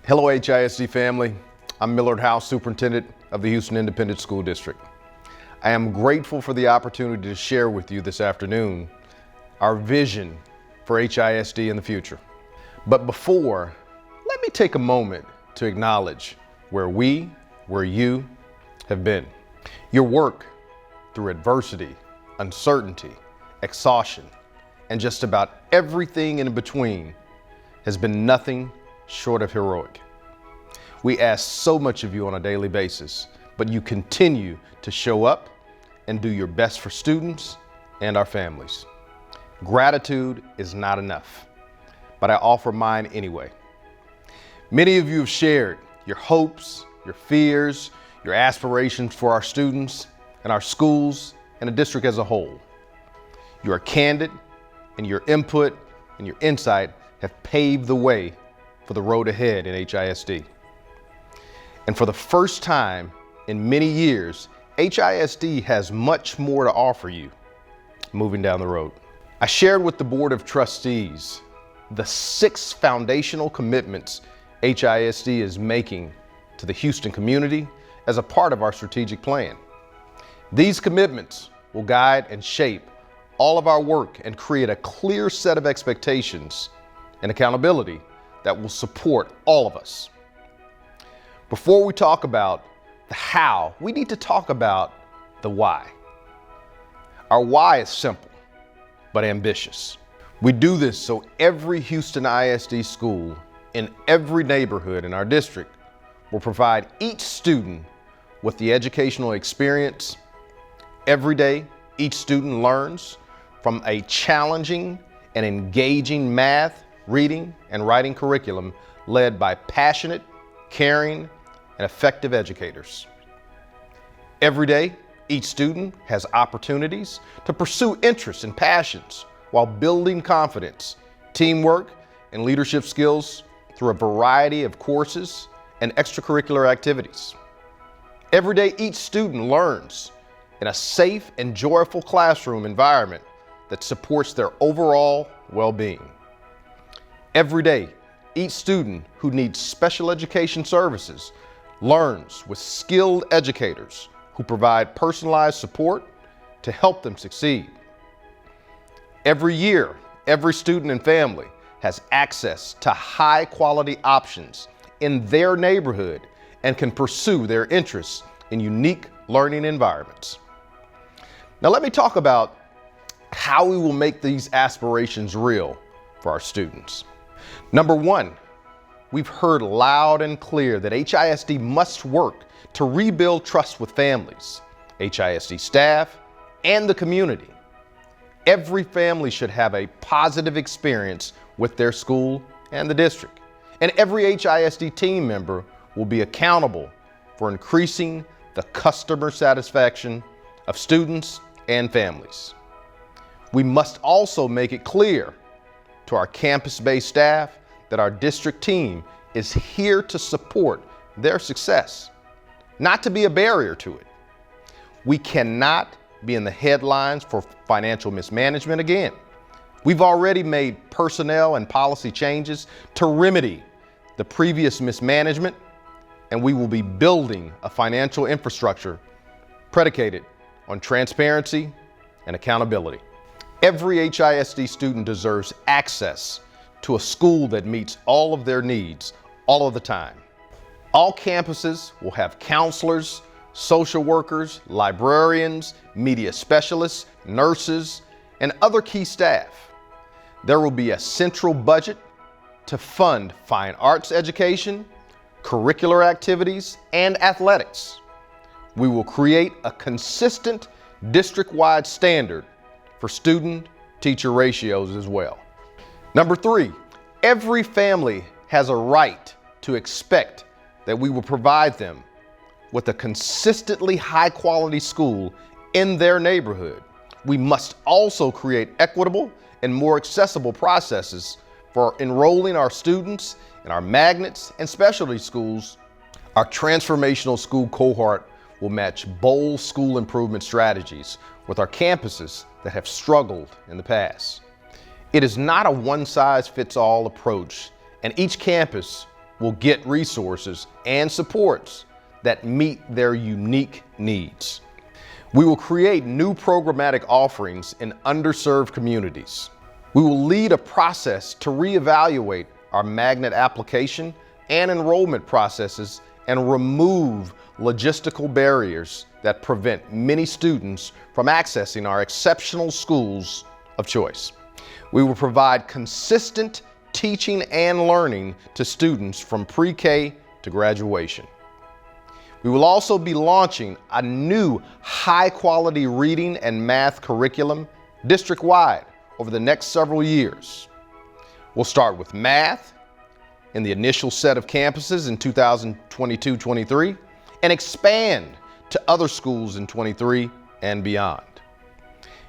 Hello HISD family, I'm Millard House, Superintendent of the Houston Independent School District. I am grateful for the opportunity to share with you this afternoon our vision for HISD in the future. But before, let me take a moment to acknowledge where you have been. Your work through adversity, uncertainty, exhaustion, and just about everything in between has been nothing short of heroic. We ask so much of you on a daily basis, but you continue to show up and do your best for students and our families. Gratitude is not enough, but I offer mine anyway. Many of you have shared your hopes, your fears, your aspirations for our students and our schools and the district as a whole. You are candid, and your input and your insight have paved the way for the road ahead in HISD. And for the first time in many years, HISD has much more to offer you moving down the road. I shared with the Board of Trustees the 6 foundational commitments HISD is making to the Houston community as a part of our strategic plan. These commitments will guide and shape all of our work and create a clear set of expectations and accountability that will support all of us. Before we talk about the how, we need to talk about the why. Our why is simple, but ambitious. We do this so every Houston ISD school in every neighborhood in our district will provide each student with the educational experience. Every day, each student learns from a challenging and engaging math, reading, and writing curriculum led by passionate, caring, and effective educators. Every day, each student has opportunities to pursue interests and passions while building confidence, teamwork, and leadership skills through a variety of courses and extracurricular activities. Every day, each student learns in a safe and joyful classroom environment that supports their overall well-being. Every day, each student who needs special education services learns with skilled educators who provide personalized support to help them succeed. Every year, every student and family has access to high-quality options in their neighborhood and can pursue their interests in unique learning environments. Now let me talk about how we will make these aspirations real for our students. Number 1, we've heard loud and clear that HISD must work to rebuild trust with families, HISD staff, and the community. Every family should have a positive experience with their school and the district, and every HISD team member will be accountable for increasing the customer satisfaction of students and families. We must also make it clear to our campus-based staff that our district team is here to support their success, not to be a barrier to it. We cannot be in the headlines for financial mismanagement again. We've already made personnel and policy changes to remedy the previous mismanagement, and we will be building a financial infrastructure predicated on transparency and accountability. Every HISD student deserves access to a school that meets all of their needs all of the time. All campuses will have counselors, social workers, librarians, media specialists, nurses, and other key staff. There will be a central budget to fund fine arts education, curricular activities, and athletics. We will create a consistent district-wide standard for student-teacher ratios as well. Number 3, every family has a right to expect that we will provide them with a consistently high-quality school in their neighborhood. We must also create equitable and more accessible processes for enrolling our students in our magnets and specialty schools. Our transformational school cohort will match bold school improvement strategies with our campuses that have struggled in the past. It is not a one-size-fits-all approach, and each campus will get resources and supports that meet their unique needs. We will create new programmatic offerings in underserved communities. We will lead a process to reevaluate our magnet application and enrollment processes and remove logistical barriers that prevent many students from accessing our exceptional schools of choice. We will provide consistent teaching and learning to students from pre-K to graduation. We will also be launching a new high-quality reading and math curriculum district-wide over the next several years. We'll start with math in the initial set of campuses in 2022-23 and expand to other schools in 23 and beyond.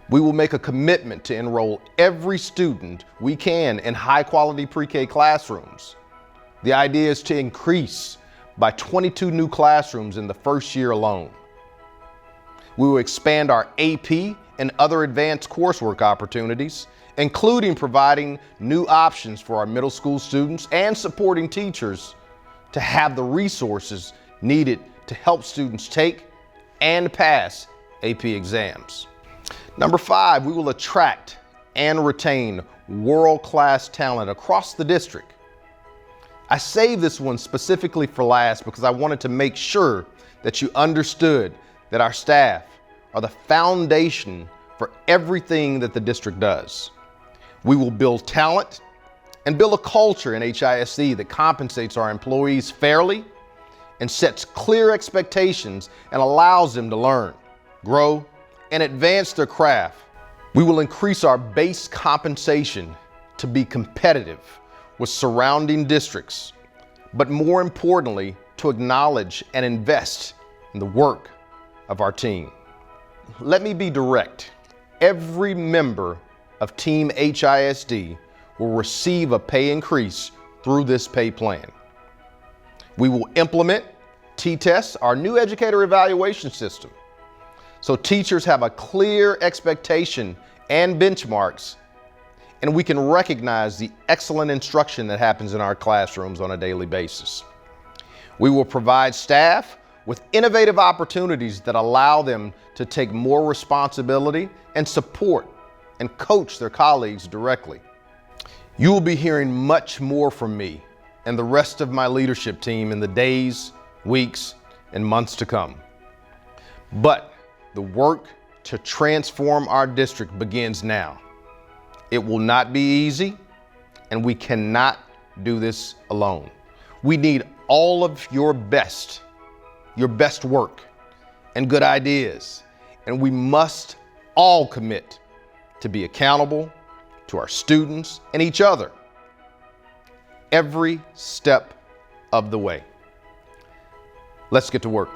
We will make a commitment to enroll every student we can in high-quality pre-K classrooms. The idea is to increase by 22 new classrooms in the first year alone. We will expand our AP and other advanced coursework opportunities, including providing new options for our middle school students and supporting teachers to have the resources needed to help students take and pass AP exams. Number 5, we will attract and retain world-class talent across the district. I saved this one specifically for last because I wanted to make sure that you understood that our staff are the foundation for everything that the district does. We will build talent and build a culture in HISD that compensates our employees fairly and sets clear expectations and allows them to learn, grow, and advance their craft. We will increase our base compensation to be competitive with surrounding districts, but more importantly, to acknowledge and invest in the work of our team. Let me be direct. Every member of Team HISD will receive a pay increase through this pay plan. We will implement T-Tests, our new educator evaluation system, so teachers have a clear expectation and benchmarks, and we can recognize the excellent instruction that happens in our classrooms on a daily basis. We will provide staff with innovative opportunities that allow them to take more responsibility and support and coach their colleagues directly. You will be hearing much more from me and the rest of my leadership team in the days, weeks, and months to come. But the work to transform our district begins now. It will not be easy, and we cannot do this alone. We need all of your best work and good ideas, and we must all commit to be accountable to our students and each other every step of the way. Let's get to work.